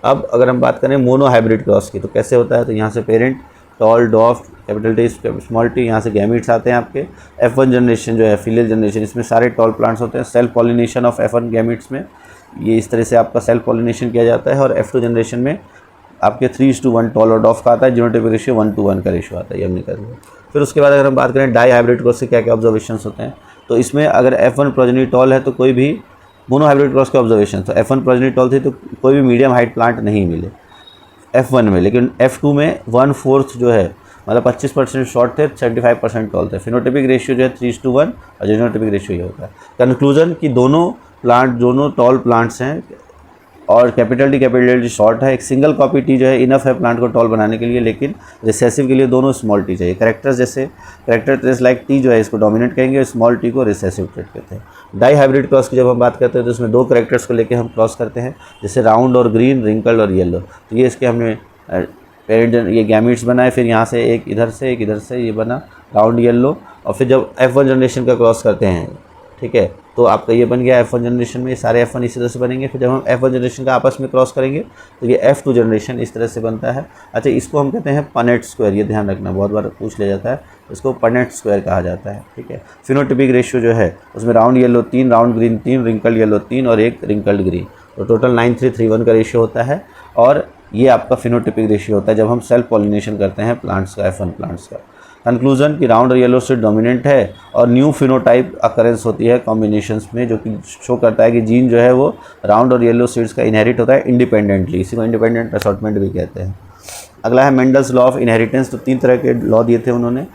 अब अगर हम बात करें मोनो हाइब्रिड क्रॉस की तो कैसे होता है, तो यहाँ से parent toll डॉफ capital T small T, यहाँ से गैमीट्स आते हैं आपके। F1 जनरेशन जो है फीलियल जनरेशन, इसमें सारे टॉल प्लांट्स होते हैं। Self pollination of F1 gametes में ये इस तरह से आपका सेल्फ पॉलिनेशन किया जाता है। और F2 जनरेशन में आपके 3:1 टॉल और डॉफ का आता है, जीनोटाइपिक रेशियो 1:1 का रेशियो आता है, ये हमने कर लिया। फिर उसके बाद अगर हम बात करें डाई हाइब्रिड क्रॉस से क्या क्या ऑब्जर्वेशंस होते हैं, तो इसमें अगर F1 प्रोजेनी टॉल है तो कोई भी मोनो हाइब्रिड क्रॉस के ऑब्जर्वेशन, तो F1 प्रोजेनी टॉल थी तो कोई भी मीडियम हाइट प्लांट नहीं मिले F1 में, लेकिन F2 में 1/4 जो है मतलब 25% शॉर्ट थे, 75% टॉल थे। फिनोटिपिक रेशियो जो है 3:1 और जीनोटाइपिक रेशियो ये होता है। कंक्लूजन कि दोनों टॉल प्लांट्स हैं और कैपिटल टी शॉर्ट है। एक सिंगल कॉपी टी जो है इनफ है प्लांट को टॉल बनाने के लिए, लेकिन रिसेसिव के लिए दोनों स्मॉल टी चाहिए। कैरेक्टर ट्रेस लाइक टी जो है इसको डोमिनेंट कहेंगे और स्मॉल टी को रिसेसिव ट्रेट कहते हैं। डाई हाइब्रिड क्रॉस की जब हम बात करते हैं तो इसमें 2 कैरेक्टर्स को लेकर हम क्रॉस करते हैं, जैसे राउंड और ग्रीन, रिंकल्ड और येलो। तो ये इसके हमने पेरेंट ये गैमीट्स बनाए, फिर यहाँ से एक इधर से ये बना राउंड येलो। और फिर जब F1 जनरेशन का क्रॉस करते हैं, ठीक है, तो आपका ये बन गया F1 जनरेशन में, ये सारे F1 इसी तरह से बनेंगे। फिर जब हम F1 जनरेशन का आपस में क्रॉस करेंगे तो ये F2 जनरेशन इस तरह से बनता है। अच्छा, इसको हम कहते हैं पनेट स्क्वायर, ये ध्यान रखना, बहुत बार पूछ लिया जाता है, इसको पनेट स्क्वायर कहा जाता है, ठीक है। फिनोटिपिक रेशियो जो है उसमें round yellow 3, round green 3, wrinkled yellow 3 और 1 रिंकल्ड ग्रीन, तो टोटल 9:3:1 का रेशियो होता है। और ये आपका फिनोटिपिक रेशियो होता है जब हम सेल्फ पॉलिनेशन करते हैं प्लांट्स का, F1 प्लांट्स का। कंक्लूजन कि राउंड और येलो सीड डोमिनेंट है और न्यू फिनोटाइप अकरेंस होती है कॉम्बिनेशंस में, जो कि शो करता है कि जीन जो है वो राउंड और येलो सीड्स का इनहेरिट होता है इंडिपेंडेंटली, इसी को इंडिपेंडेंट असॉर्टमेंट भी कहते हैं। अगला है मेंडल्स लॉ ऑफ इनहेरिटेंस। तो 3 तरह के लॉ दिए थे उन्होंने।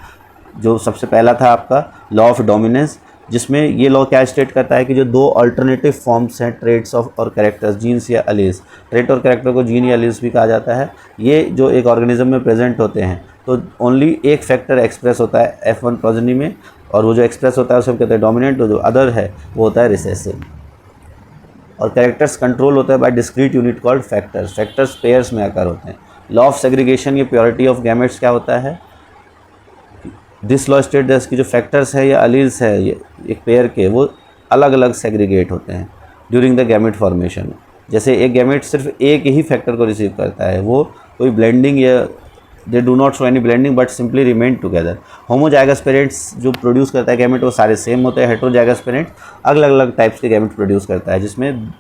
जो सबसे पहला था आपका लॉ ऑफ डोमिनेंस, जिसमें ये लॉ क्या स्टेट करता है कि जो 2 अल्टरनेटिव फॉर्म्स हैं ट्रेट्स ऑफ और कैरेक्टर्स, जीन्स या अलील्स, ट्रेट और कैरेक्टर को जीन या अलील्स भी कहा जाता है, ये जो एक ऑर्गेनिज्म में प्रेजेंट होते हैं तो ओनली एक फैक्टर एक्सप्रेस होता है F1 प्रोजेनी में, और वो जो एक्सप्रेस होता है उसे हम कहते हैं डोमिनेंट, और जो अदर है वो होता है रिसेसिव। और कैरेक्टर्स कंट्रोल होता है by discrete unit called factors. Factors pairs में आकर होते हैं। लॉ ऑफ सेग्रीगेशन, ये प्योरिटी ऑफ गैमेट्स क्या होता है, दिस लॉ स्टेट दैट की जो फैक्टर्स है या अलील्स है ये एक पेयर के, वो अलग अलग सेग्रीगेट होते हैं ड्यूरिंग द गैमेट फॉर्मेशन। जैसे एक गैमेट सिर्फ एक ही फैक्टर को रिसीव करता है, वो कोई ब्लेंडिंग या they do not show any blending but simply remain together. Homozygous parents जो प्रोड्यूस करता है गैमेट वो सारे सेम होते हैं। हेटेरोजाइगस पेरेंट्स अलग अलग टाइप्स के गैमेट प्रोड्यूस करता है, जिसमें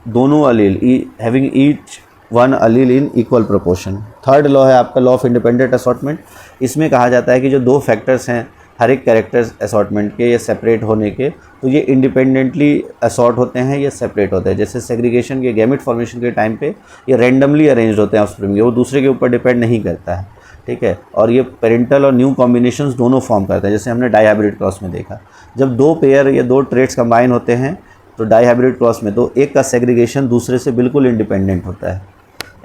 दोनों allele having each one allele in equal proportion. Third law है आपका लॉ ऑफ इंडिपेंडेंट असॉर्टमेंट। इसमें कहा जाता है कि जो 2 फैक्टर्स हैं हर एक कैरेक्टर्स असॉर्टमेंट के या सेपरेट होने के, तो ये इंडिपेंडेंटली असॉर्ट होते हैं या सेपरेट होते हैं। जैसे सेग्रीगेशन के गैमेट फॉर्मेशन के टाइम पे ये रैंडमली अरेंज होते हैं ऑफस्प्रिंग, वो दूसरे के ऊपर डिपेंड नहीं करता है, ठीक है। और ये पेरेंटल और न्यू कॉम्बिनेशंस दोनों फॉर्म करते हैं, जैसे हमने डाई हाइब्रिड क्रॉस में देखा। जब 2 पेयर या 2 ट्रेट्स कंबाइन होते हैं तो डाई हाइब्रिड क्रॉस में, तो एक का सेग्रीगेशन दूसरे से बिल्कुल इंडिपेंडेंट होता है।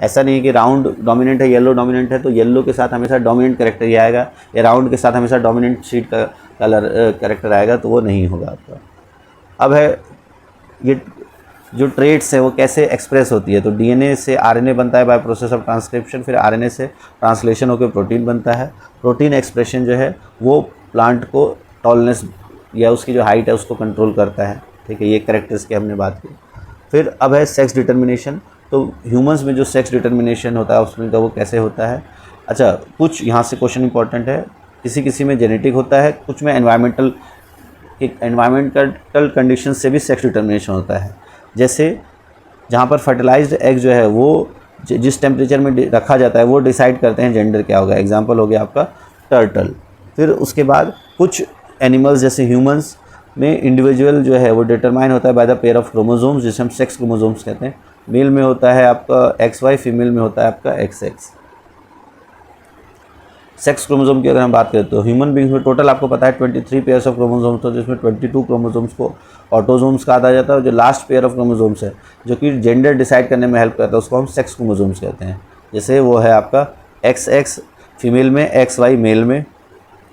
ऐसा नहीं है कि राउंड डोमिनेंट है येलो डोमिनेंट है तो येलो के साथ हमेशा डोमिनेंट कैरेक्टर ही आएगा, या राउंड के साथ हमेशा डोमिनेंट सीड का कलर कैरेक्टर आएगा, तो वो नहीं होगा आपका। अब है ये जो ट्रेट्स है वो कैसे एक्सप्रेस होती है, तो डीएनए से आरएनए बनता है बाय प्रोसेस ऑफ ट्रांसक्रिप्शन, फिर आरएनए से ट्रांसलेशन होकर प्रोटीन बनता है। प्रोटीन एक्सप्रेशन जो है वो प्लांट को टॉलनेस या उसकी जो हाइट है उसको कंट्रोल करता है, ठीक है। ये कैरेक्टर्स की हमने बात की। फिर अब है सेक्स डिटर्मिनेशन। तो ह्यूमंस में जो सेक्स डिटर्मिनेशन होता है उसमें वो कैसे होता है। अच्छा, कुछ यहाँ से क्वेश्चन इंपॉर्टेंट है, किसी में जेनेटिक होता है, कुछ में एनवायरमेंटल कंडीशन से भी सेक्स डिटर्मिनेशन होता है। जैसे जहाँ पर फर्टिलाइज्ड एग जो है वो जिस टेम्परेचर में रखा जाता है वो डिसाइड करते हैं जेंडर क्या होगा। एग्जांपल हो गया आपका टर्टल। फिर उसके बाद कुछ एनिमल्स जैसे ह्यूमंस में इंडिविजुअल जो है वो डिटरमाइन होता है by the pair of chromosomes, जिसे हम सेक्स क्रोमोसोम्स कहते हैं। मेल में होता है आपका XY, फीमेल में होता है आपका XX। सेक्स क्रोमोसोम की अगर हम बात करें तो ह्यूमन बींग्स में टोटल आपको पता है 23 पेयर्स ऑफ क्रोमोसोम्स, तो जिसमें 22 क्रोमोसोम्स को ऑटोसोम्स कहा जाता है, और जो लास्ट पेयर ऑफ क्रोमोसोम्स है जो कि जेंडर डिसाइड करने में हेल्प करता है उसको हम सेक्स क्रोमोसोम्स कहते हैं। जैसे वो है आपका XX फीमेल में, XY मेल में।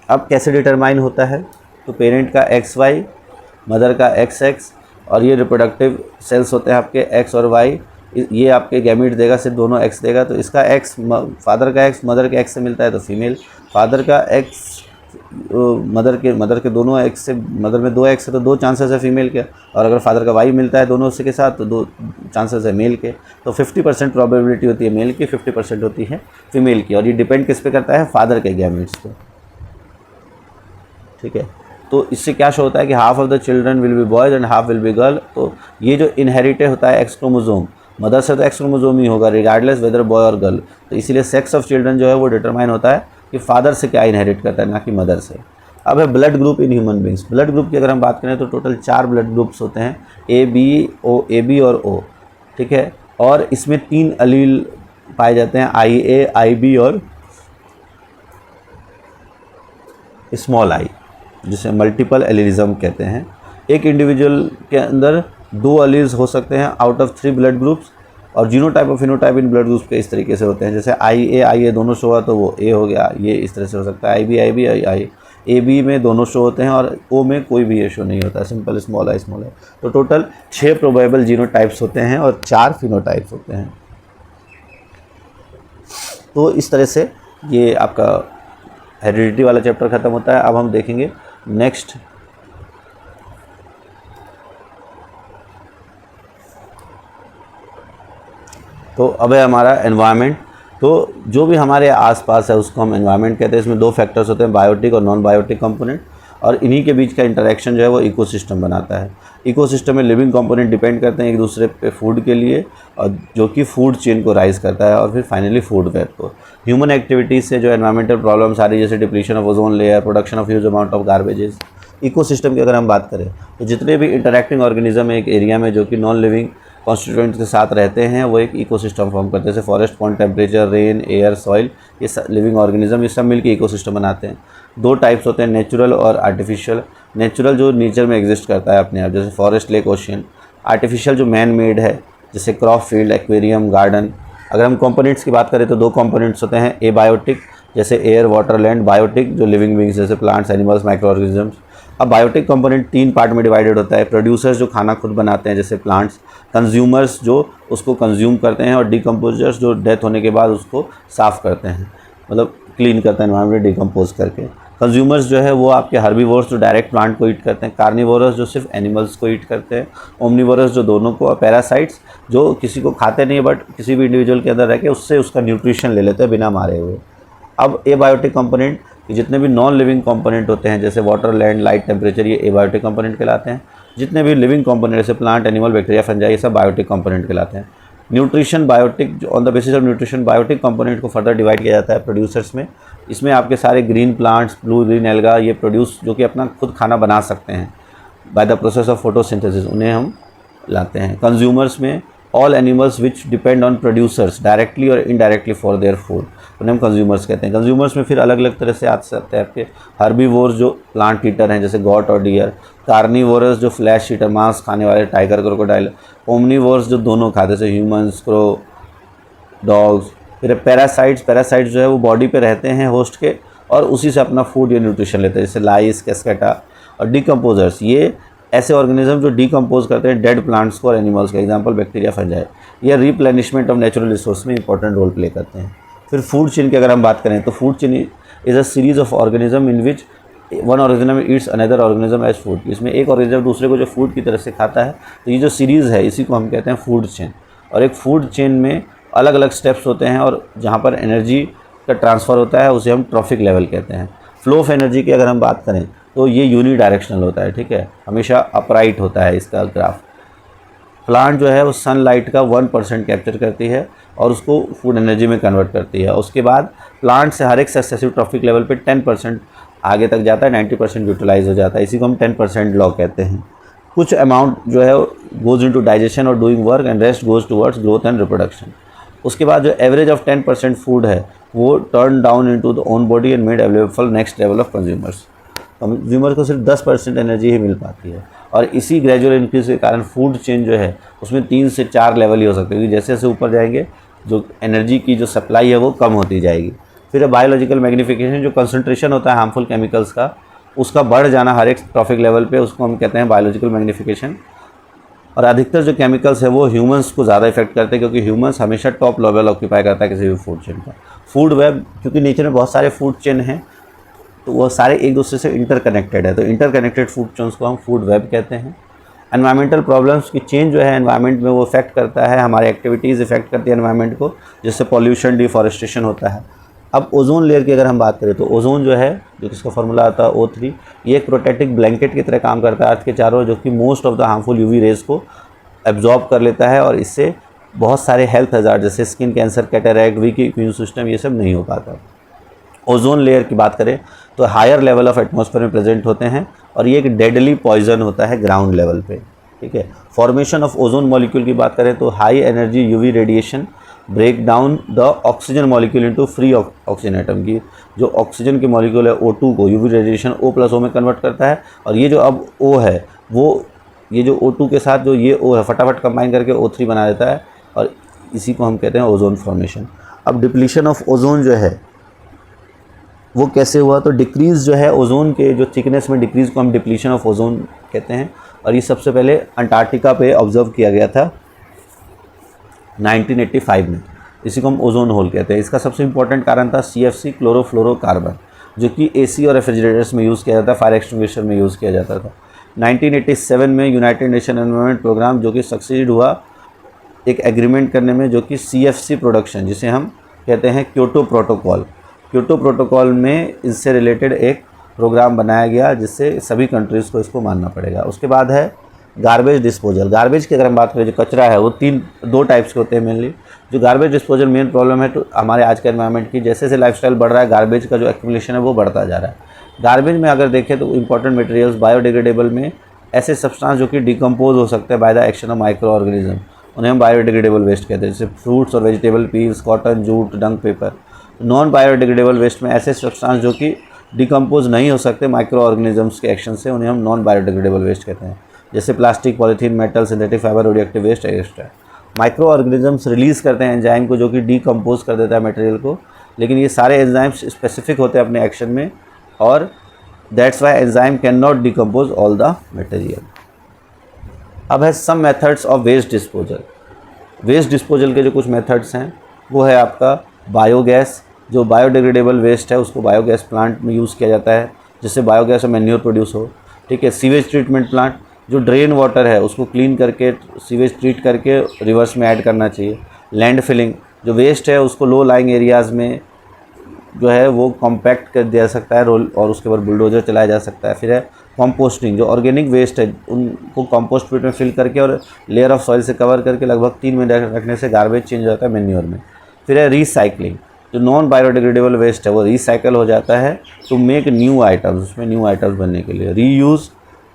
अब कैसे डिटरमाइन होता है, तो पेरेंट का XY, मदर का XX, और ये रिप्रोडक्टिव सेल्स होते हैं आपके X और Y। ये आपके गैमीट देगा, सिर्फ दोनों X देगा, तो इसका X फादर का X मदर के X से मिलता है तो फीमेल, फादर का X मदर के दोनों एग से, मदर में 2 एग्स है तो 2 चांसेस है फीमेल के, और अगर फादर का वाई मिलता है दोनों के साथ तो 2 चांसेस है मेल के। तो 50% प्रोबेबिलिटी होती है मेल की, 50% होती है फीमेल की, और ये डिपेंड किस पे करता है, फादर के गैमेट्स पे, ठीक है। तो इससे क्या शो होता है कि half of the children will be boys and half will be girl. तो ये जो इनहेरिटेड होता है एक्स क्रोमोजोम, मदर से तो एक्स क्रोमोजोम ही होगा रिगार्डलेस वेदर बॉय और गर्ल। तो इसीलिए सेक्स ऑफ चिल्ड्रन जो है वो डिटरमाइन होता है कि फादर से क्या इनहेरिट करता है, ना कि मदर से। अब है blood group in human beings. Blood group की अगर हम बात करें तो टोटल 4 ब्लड ग्रुप्स होते हैं, ए बी और ओ, ठीक है। और इसमें 3 अलील पाए जाते हैं, IA, IB और स्मॉल आई, जिसे मल्टीपल एलिलिज्म कहते हैं। एक इंडिविजुअल के अंदर 2 अलील्स हो सकते हैं आउट ऑफ 3 ब्लड ग्रुप्स, और जीनोटाइप और फिनोटाइप इन ब्लड ग्रुप्स के इस तरीके से होते हैं। जैसे IA दोनों शो हुआ तो वो ए हो गया, ये इस तरह से हो सकता है। IB आई, AB में दोनों शो होते हैं और O में कोई भी ये शो नहीं होता, सिंपल स्मॉल आई। तो टोटल 6 प्रोबेबल जीनोटाइप्स होते हैं और 4 फिनोटाइप्स होते हैं। तो इस तरह से ये आपका हेरिडिटी वाला चैप्टर ख़त्म होता है। अब हम देखेंगे नेक्स्ट तो अब है हमारा एनवायरनमेंट। तो जो भी हमारे आसपास है उसको हम एनवायरनमेंट कहते हैं। इसमें 2 फैक्टर्स होते हैं, बायोटिक और नॉन बायोटिक कंपोनेंट, और इन्हीं के बीच का इंटरेक्शन जो है वो इकोसिस्टम बनाता है। इकोसिस्टम में लिविंग कंपोनेंट डिपेंड करते हैं एक दूसरे पे फूड के लिए, और जो कि फूड चेन को राइज करता है, और फिर फाइनली फूड वेब को। ह्यूमन एक्टिविटीज़ से जो एनवायरमेंटल प्रॉब्लम्स आ रही है, जैसे depletion of ozone layer, production of huge amount of garbages. Ecosystem की अगर हम बात करें तो जितने भी इंटरैक्टिंग ऑर्गेनिज्म एक एरिया में जो कि नॉन लिविंग कॉन्स्टिट्यूएंट्स के साथ रहते हैं वो एक इकोसिस्टम फॉर्म करते हैं। जैसे forest, pond, temperature, rain, air, soil, ये लिविंग ऑर्गेनिज्म, ये सब मिलकर इकोसिस्टम बनाते हैं। 2 टाइप्स होते हैं, नेचुरल और आर्टिफिशियल। नेचुरल जो नेचर में एग्जिस्ट करता है अपने आप, जैसे फॉरेस्ट, लेक, ओशियन। आर्टिफिशियल जो मैन मेड है, जैसे क्रॉप फील्ड, एक्वेरियम, गार्डन। अगर हम कंपोनेंट्स की बात करें तो 2 कंपोनेंट्स होते हैं, एबायोटिक जैसे एयर, वाटर, लैंड, बायोटिक जो लिविंग बींग्स जैसे प्लांट्स, एनिमल्स, माइक्रो ऑर्गेनिजम्स। अब बायोटिक कंपोनेंट 3 पार्ट में डिवाइडेड होता है। प्रोड्यूसर्स जो खाना खुद बनाते हैं जैसे प्लांट्स, कंज्यूमर्स जो उसको कंज्यूम करते हैं, और डिकम्पोजर्स जो डेथ होने के बाद उसको साफ़ करते हैं, मतलब क्लीन करते हैं एनवायरनमेंट डिकम्पोज करके। कंज्यूमर्स जो है वो आपके हर्बीवोर्स जो डायरेक्ट प्लांट को ईट करते हैं, कार्निवोरस जो सिर्फ एनिमल्स को ईट करते हैं, ओमनिवोरस जो दोनों को, और पैरासाइट्स जो किसी को खाते नहीं बट किसी भी इंडिविजुअल के अंदर रह के उससे उसका न्यूट्रिशन ले लेते हैं बिना मारे हुए। अब एबायोटिक कंपोनेंट, जितने भी नॉन लिविंग कंपोनेंट होते हैं जैसे वाटर, लैंड, लाइट, टेम्परेचर, ये एबायोटिक कंपोनेंट कहलाते हैं। जितने भी लिविंग कंपोनेंट जैसे प्लांट, एनिमल, बैक्टीरिया, फंजाई, ये सब बायोटिक कंपोनेंट कहलाते हैं। Nutrition biotic, on the basis of nutrition biotic component को फर्दर डिवाइड किया जाता है प्रोड्यूसर्स में। इसमें आपके सारे green plants, blue green alga, ये प्रोड्यूस जो कि अपना खुद खाना बना सकते हैं by the process of photosynthesis, उन्हें हम लाते हैं। कंज्यूमर्स में all animals which depend on producers directly और इनडायरेक्टली फॉर देयर फूड, उन्हें हम कंज्यूमर्स कहते हैं। कंज्यूमर्स में फिर अलग अलग तरह से आ सकते हैं आपके हर्बीवोर्स जो प्लांट ईटर हैं जैसे गॉट और डियर, कार्निवोरस जो फ्लैश ईटर मांस खाने वाले टाइगर, क्रोकोडाइल, ओमनीवोर्स जो दोनों खाते जैसे ह्यूमंस, क्रो, डॉग्स। फिर पैरासाइट्स जो है वो बॉडी पे रहते हैं होस्ट के और उसी से अपना फूड या न्यूट्रिशन लेते हैं, जैसे लाइस, कैस्केटा। और डिकम्पोजर्स, ये ऐसे ऑर्गेनिज्म जो डिकम्पोज करते हैं डेड प्लांट्स को और एनिमल्स का, एग्जांपल बैक्टीरिया, फंजाई। ये रिप्लेनिशमेंट ऑफ नेचुरल रिसोर्स में इंपॉर्टेंट रोल प्ले करते हैं। फिर फूड चेन की अगर हम बात करें तो food chain is a series of organism in which one organism eats another organism as food. इसमें एक ऑर्गेनिज्म दूसरे को जो फूड की तरह से खाता है, तो ये जो सीरीज़ है इसी को हम कहते हैं फूड चेन। और एक फूड चेन में अलग अलग स्टेप्स होते हैं और जहाँ पर एनर्जी का ट्रांसफ़र होता है उसे हम ट्रॉफिक लेवल कहते हैं। फ्लो ऑफ एनर्जी की अगर हम बात करें तो ये यूनी डायरेक्शनल होता है, ठीक है, हमेशा अपराइट होता है इसका ग्राफ। प्लांट जो है वो सनलाइट का 1% कैप्चर करती है और उसको फूड एनर्जी में कन्वर्ट करती है। उसके बाद प्लांट से हर एक सक्सेसिव ट्रॉफिक लेवल पे 10% आगे तक जाता है, 90% यूटिलाइज हो जाता है, इसी को हम 10% लॉ कहते हैं। कुछ अमाउंट जो है गोज इनटू डाइजेशन और doing work and rest goes towards growth and reproduction. उसके बाद जो एवरेज ऑफ 10% फूड है वो turn down into the own body and made available for next level of consumers. Consumer को सिर्फ 10% एनर्जी ही मिल पाती है और इसी ग्रेजुअल इंक्रीज के कारण फूड चेन जो है उसमें 3 से 4 लेवल ही हो सकते हैं, क्योंकि जैसे जैसे ऊपर जाएंगे जो एनर्जी की जो सप्लाई है वो कम होती जाएगी। फिर बायोलॉजिकल मैग्नीफिकेशन, जो कंसंट्रेशन होता है हार्मफुल केमिकल्स का उसका बढ़ जाना हर एक ट्रॉफिक लेवल पे, उसको हम कहते हैं बायोलॉजिकल मैग्नीफिकेशन। और अधिकतर जो केमिकल्स है वो ह्यूमंस को ज़्यादा इफेक्ट करते हैं, क्योंकि ह्यूमंस हमेशा टॉप लेवल ऑक्यूपाई करता है किसी भी फूड चेन का। फूड वेब, क्योंकि नेचर में बहुत सारे फूड चेन हैं तो वो सारे एक दूसरे से इंटरकनेक्टेड है। तो इंटरकनेक्टेड फूड चेन्स को हम फूड वेब कहते हैं। एनवायरमेंटल प्रॉब्लम्स की चेंज जो है एनवायरनमेंट में वो इफेक्ट करता है, हमारे एक्टिविटीज़ इफेक्ट करती है एनवायरनमेंट को, जिससे पॉल्यूशन डिफॉरेस्टेशन होता है। अब ओजोन लेयर की अगर हम बात करें तो ओजोन जो है, जो इसका फॉर्मूला आता है O3, ये एक प्रोटेक्टिव ब्लैंकेट की तरह काम करता है अर्थ के चारों, जो कि most of the harmful UV rays को एब्जॉर्ब कर लेता है, और इससे बहुत सारे हेल्थ हज़ार्ड जैसे skin cancer, cataract, week immune system, ये सब नहीं हो पाता। ओजोन लेयर की बात करें तो हायर लेवल ऑफ एटमॉस्फेयर में प्रेजेंट होते हैं, और ये एक डेडली पॉइजन होता है ग्राउंड लेवल पे, ठीक है। फॉर्मेशन ऑफ ओजोन मॉलिक्यूल की बात करें तो high energy UV radiation break down the oxygen molecule into free oxygen atom की, जो ऑक्सीजन की मॉलिक्यूल है O2 को यूवी रेडिएशन O+ में कन्वर्ट करता है, और ये जो अब O है वो ये जो O2 के साथ जो ये O है फटाफट कंबाइन करके O3 बना देता है, और इसी को हम कहते हैं ओजोन फॉर्मेशन। अब डिप्लीशन ऑफ ओजोन जो है वो कैसे हुआ, तो डिक्रीज़ जो है ओजोन के जो थिकनेस में डिक्रीज़ को हम डिप्लीशन ऑफ ओजोन कहते हैं, और ये सबसे पहले अंटार्कटिका पे ऑब्जर्व किया गया था 1985 में। इसी को हम ओजोन होल कहते हैं। इसका सबसे इंपॉर्टेंट कारण था CFC क्लोरोफ्लोरोकार्बन, जो कि AC और रेफ्रिजरेटर्स में यूज़ किया जाता है, फायर एक्सटिंग्विशर में यूज़ किया जाता था। 1987 में यूनाइटेड नेशन एनवायरनमेंट प्रोग्राम, जो कि सक्सीड हुआ एक एग्रीमेंट करने में, जो कि CFC प्रोडक्शन, जिसे हम कहते हैं क्योटो प्रोटोकॉल। क्योटो प्रोटोकॉल में इससे रिलेटेड एक प्रोग्राम बनाया गया, जिससे सभी कंट्रीज़ को इसको मानना पड़ेगा। उसके बाद है गार्बेज डिस्पोजल। गार्बेज की अगर हम बात करें, जो कचरा है वो दो टाइप्स के होते हैं मेनली। जो गार्बेज डिस्पोजल मेन प्रॉब्लम है तो हमारे आज के एनवायरनमेंट की, जैसे जैसे लाइफस्टाइल बढ़ रहा है गार्बेज का जो एक्यूमुलेशन है वो बढ़ता जा रहा है। गार्बेज में अगर देखें तो इंपॉर्टेंट मटेरियल्स बायोडिग्रेडेबल में ऐसे सब्सटेंस जो कि डिकम्पोज हो सकते हैं by the action of micro organism, उन्हें हम बायोडिग्रेडेबल वेस्ट कहते हैं, जैसे फ्रूट्स और वेजिटेबल पील्स, कॉटन, जूट, डंग, पेपर। नॉन बायोडिग्रेडेबल वेस्ट में ऐसे सब्सटेंस जो कि डिकम्पोज नहीं हो सकते माइक्रो ऑर्गेनिजम्स के एक्शन से, उन्हें हम नॉन बायोडिग्रेडेबल वेस्ट कहते हैं, जैसे plastic, polythene, metal, synthetic fibre, radioactive waste extra. Microorganisms release करते हैं एंजाइम को, जो कि डिकम्पोज कर देता है मटेरियल को, लेकिन ये सारे एंजाइम्स स्पेसिफिक होते हैं अपने एक्शन में, और that's why enzyme can not decompose all the material. अब है some methods of waste disposal. Waste disposal के जो कुछ मेथड्स हैं वो है आपका बायोगैस। जो बायोडिग्रेडेबल वेस्ट है उसको बायोगैस प्लांट में यूज़ किया जाता है, जिससे बायोगैस और मैन्योर प्रोड्यूस हो, ठीक है। सीवेज ट्रीटमेंट प्लांट, जो ड्रेन वाटर है उसको क्लीन करके सीवेज ट्रीट करके रिवर्स में ऐड करना चाहिए। लैंड फिलिंग, जो वेस्ट है उसको लो लाइंग एरियाज़ में जो है वो कॉम्पैक्ट कर दिया सकता है रोल, और उसके ऊपर बुलडोजर चलाया जा सकता है। फिर है कंपोस्टिंग, जो ऑर्गेनिक वेस्ट है उनको कंपोस्ट पिट में फिल करके और लेयर ऑफ सॉइल से कवर करके लगभग 3 मिनट रखने से गार्बेज चेंज हो जाता है मैन्योर में। फिर है रिसाइकलिंग, जो नॉन बायोडिग्रेडेबल वेस्ट है वो रिसाइकल हो जाता है टू मेक न्यू आइटम्स, उसमें न्यू आइटम्स बनने के लिए। रीयूज़,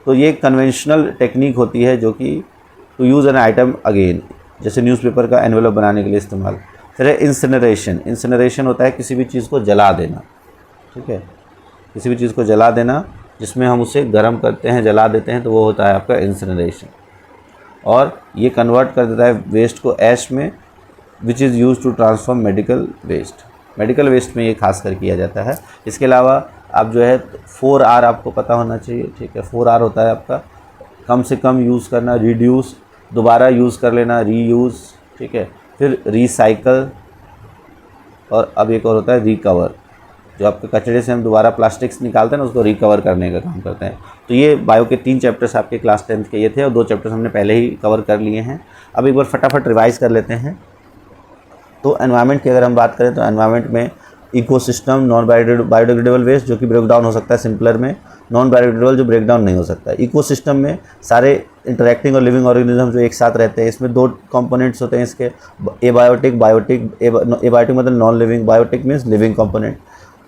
तो ये कन्वेंशनल टेक्निक होती है जो कि to use an item again, जैसे न्यूज़पेपर का एनवेलप बनाने के लिए इस्तेमाल। फिर है इंसिनरेशन। इंसिनरेशन होता है किसी भी चीज़ को जला देना, ठीक है, किसी भी चीज़ को जला देना जिसमें हम उसे गर्म करते हैं, जला देते हैं, तो वो होता है आपका इंसिनरेशन। और ये कन्वर्ट कर देता है वेस्ट को ऐश में, which is use to transform medical waste. Medical waste में ये खास कर किया जाता है। इसके अलावा आप जो है 4R आपको पता होना चाहिए, ठीक है। 4R होता है आपका कम से कम यूज़ करना, रिड्यूस, दोबारा यूज़ कर लेना, रीयूज़, ठीक है। फिर रिसाइकल, और अब एक और होता है रिकवर, जो आपके कचरे से हम दोबारा प्लास्टिक्स निकालते हैं ना उसको रिकवर करने का काम करते हैं। तो ये बायो के 3 चैप्टर्स आपके क्लास 10th के ये थे, और 2 चैप्टर्स हमने पहले ही कवर कर लिए हैं। अब एक बार फटाफट रिवाइज़ कर लेते हैं। तो एनवायरनमेंट की अगर हम बात करें तो एनवायरनमेंट में इकोसिस्टम, नॉन बायोडिग्रेडेबल वेस्ट जो कि ब्रेक डाउन हो सकता है सिंपलर में, नॉन बायोडिग्रेडेबल जो ब्रेक डाउन नहीं हो सकता। इकोसिस्टम में सारे इंटरैक्टिंग और लिविंग ऑर्गेनिज्म जो एक साथ रहते हैं, इसमें 2 कंपोनेंट्स होते हैं इसके, एबायोटिक, बायोटिक। एबायोटिक मतलब non living, biotic means living component.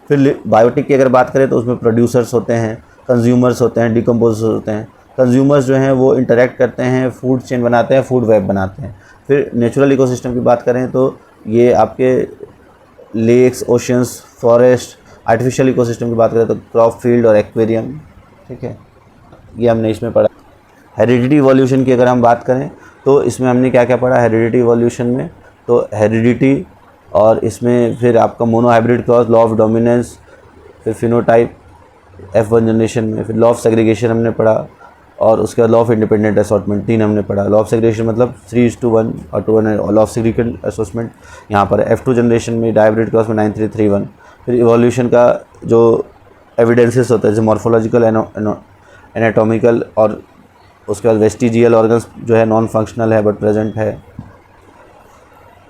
फिर बायोटिक की अगर बात करें तो उसमें प्रोड्यूसर्स होते हैं, कंज्यूमर्स होते हैं, डिकम्पोजर्स होते हैं। कंज्यूमर्स जो हैं वो इंटरैक्ट करते हैं, फूड चेन बनाते हैं, फूड वेब बनाते हैं। फिर नेचुरल इकोसिस्टम की बात करें तो ये आपके lakes, oceans, forest. Artificial ecosystem की बात करें तो क्रॉप फील्ड और एक्वेरियम, ठीक है, ये हमने इसमें पढ़ा। हेरिडिटी इवोल्यूशन की अगर हम बात करें तो इसमें हमने क्या क्या पढ़ा हेरिडिटी इवोल्यूशन में, तो हेरिडिटी, और इसमें फिर आपका monohybrid cross, law of dominance, फिर फिनोटाइप F1 जनरेशन में, फिर लॉ ऑफ सेग्रीगेशन हमने पढ़ा, और उसके बाद लॉ ऑफ इंडिपेंडेंट असॉर्टमेंट 3 हमने पढ़ा। लॉ ऑफ सेग्रीगेशन मतलब 3:1 और 2:1, और लॉ ऑफ सेग्रीगेशन असॉर्टमेंट यहाँ पर F2 जनरेशन में डायहाइब्रिड क्रॉस में 9331। फिर इवोल्यूशन का जो एविडेंसेस होता है, जैसे मॉर्फोलॉजिकल, एनाटॉमिकल, और उसके बाद वेस्टिजियल ऑर्गन्स जो है नॉन फंक्शनल है बट प्रेजेंट है।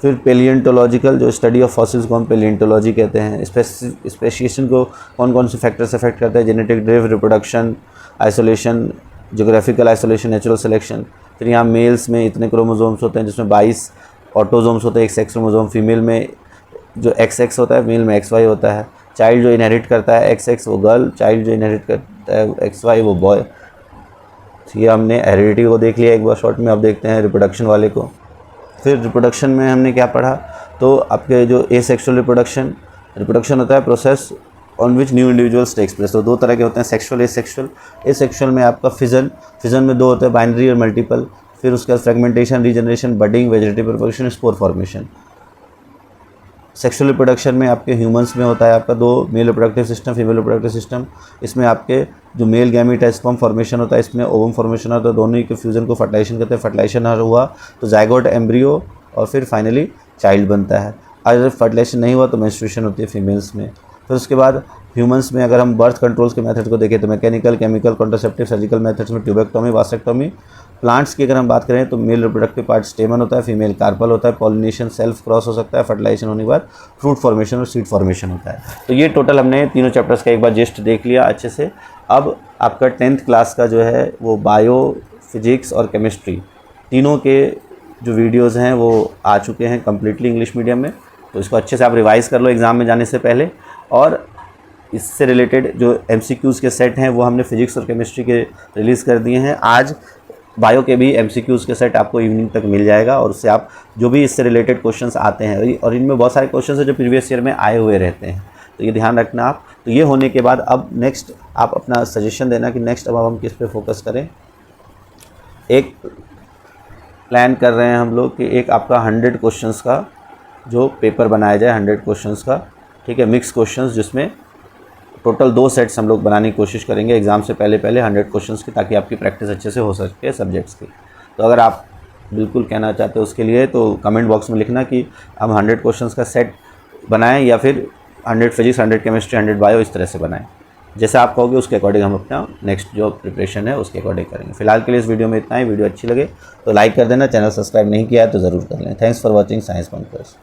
फिर पेलिएंटोलॉजिकल, जो स्टडी ऑफ फॉसिल्स को हम पेलिएंटोलॉजी कहते हैं। स्पेशिएशन को कौन कौन से फैक्टर्स अफेक्ट करते हैं, genetic drift, reproduction, isolation, geographical isolation, natural selection. फिर यहाँ मेल्स में इतने क्रोमोसोम्स होते हैं जिसमें 22 ऑटोसोम्स होते हैं, एक सेक्स क्रोमोसोम। फीमेल में जो XX होता है, मेल में XY होता है। चाइल्ड जो इनहेरिट करता है XX वो गर्ल, चाइल्ड जो इनहेरिट करता है XY वो बॉय। ये हमने हेरिडिटी को देख लिया एक बार शॉर्ट में, अब देखते हैं रिप्रोडक्शन वाले को। फिर रिप्रोडक्शन में हमने क्या पढ़ा, तो आपके जो एसेक्सुअल रिप्रोडक्शन होता है process on which new individuals takes place. तो दो तरह के होते हैं, सेक्सुअल, एसेक्सुअल। एसेक्सुअल में आपका फिजन में दो होते हैं, बाइनरी और मल्टीपल। फिर उसके बाद fragmentation, regeneration, budding, vegetative reproduction, spore formation. Sexual reproduction में आपके ह्यूमंस में होता है आपका दो, male reproductive system, female reproductive system. इसमें आपके जो मेल गैमीट है स्पर्म फॉर्मेशन होता है, इसमें ओवम फॉर्मेशन होता है, दोनों ही के फ्यूजन को फर्टिलाइजेशन कहते हैं। फर्टिलाइजेशन हुआ तो जाइगोट, एम्ब्रियो, और फिर फाइनली चाइल्ड बनता है। अगर फर्टिलाइजेशन नहीं हुआ तो मेंस्ट्रुएशन होती है फीमेल्स में। फिर उसके बाद ह्यूमंस में अगर हम बर्थ कंट्रोल्स के मेथड को देखें तो mechanical, chemical, contraceptive, surgical methods में ट्यूबेक्टोमी, वासेक्टोमी। प्लांट्स की अगर हम बात करें तो मेल रिप्रोडक्टिव पार्ट स्टेमन होता है, फीमेल कार्पल होता है, पॉलिनेशन, सेल्फ क्रॉस हो सकता है, फर्टिलाइजेशन होने के बाद फ्रूट फॉर्मेशन और सीड फॉर्मेशन होता है। तो ये टोटल हमने तीनों चैप्टर्स का एक बार जिस्ट देख लिया अच्छे से। अब आपका 10th क्लास का जो है वो बायो, फिजिक्स और केमिस्ट्री तीनों के जो वीडियोज़ हैं वो आ चुके हैं कम्प्लीटली इंग्लिश मीडियम में। तो इसको अच्छे से आप रिवाइज़ कर लो एग्ज़ाम में जाने से पहले। और इससे रिलेटेड जो MCQs के सेट हैं वो हमने फिजिक्स और केमिस्ट्री के रिलीज़ कर दिए हैं। आज बायो के भी MCQs के सेट आपको इवनिंग तक मिल जाएगा, और उससे आप जो भी इससे रिलेटेड क्वेश्चंस आते हैं, और इनमें बहुत सारे क्वेश्चंस हैं जो प्रीवियस ईयर में आए हुए रहते हैं, तो ये ध्यान रखना आप। तो ये होने के बाद अब नेक्स्ट आप अपना सजेशन देना कि नेक्स्ट अब हम किस पे फोकस करें। एक प्लान कर रहे हैं हम लोग कि एक आपका 100 क्वेश्चंस का जो पेपर बनाया जाए, 100 क्वेश्चंस का, ठीक है, मिक्स क्वेश्चंस, जिसमें टोटल 2 सेट्स हम लोग बनाने की कोशिश करेंगे एग्ज़ाम से पहले 100 क्वेश्चंस की, ताकि आपकी प्रैक्टिस अच्छे से हो सके सब्जेक्ट्स की। तो अगर आप बिल्कुल कहना चाहते हो उसके लिए तो कमेंट बॉक्स में लिखना कि हम 100 क्वेश्चंस का सेट बनाएं या फिर 100 फिजिक्स, 100 केमिस्ट्री, 100 बायो, इस तरह से बनाएं। जैसा आप कहोगे उसके अकॉर्डिंग हम अपना नेक्स्ट जो प्रिपरेशन है उसके अकॉर्डिंग करेंगे। फिलहाल के लिए इस वीडियो में इतना ही। वीडियो अच्छी लगे तो लाइक कर देना, चैनल सब्सक्राइब नहीं किया है तो ज़रूर कर लें। Thanks for watching science bunkers.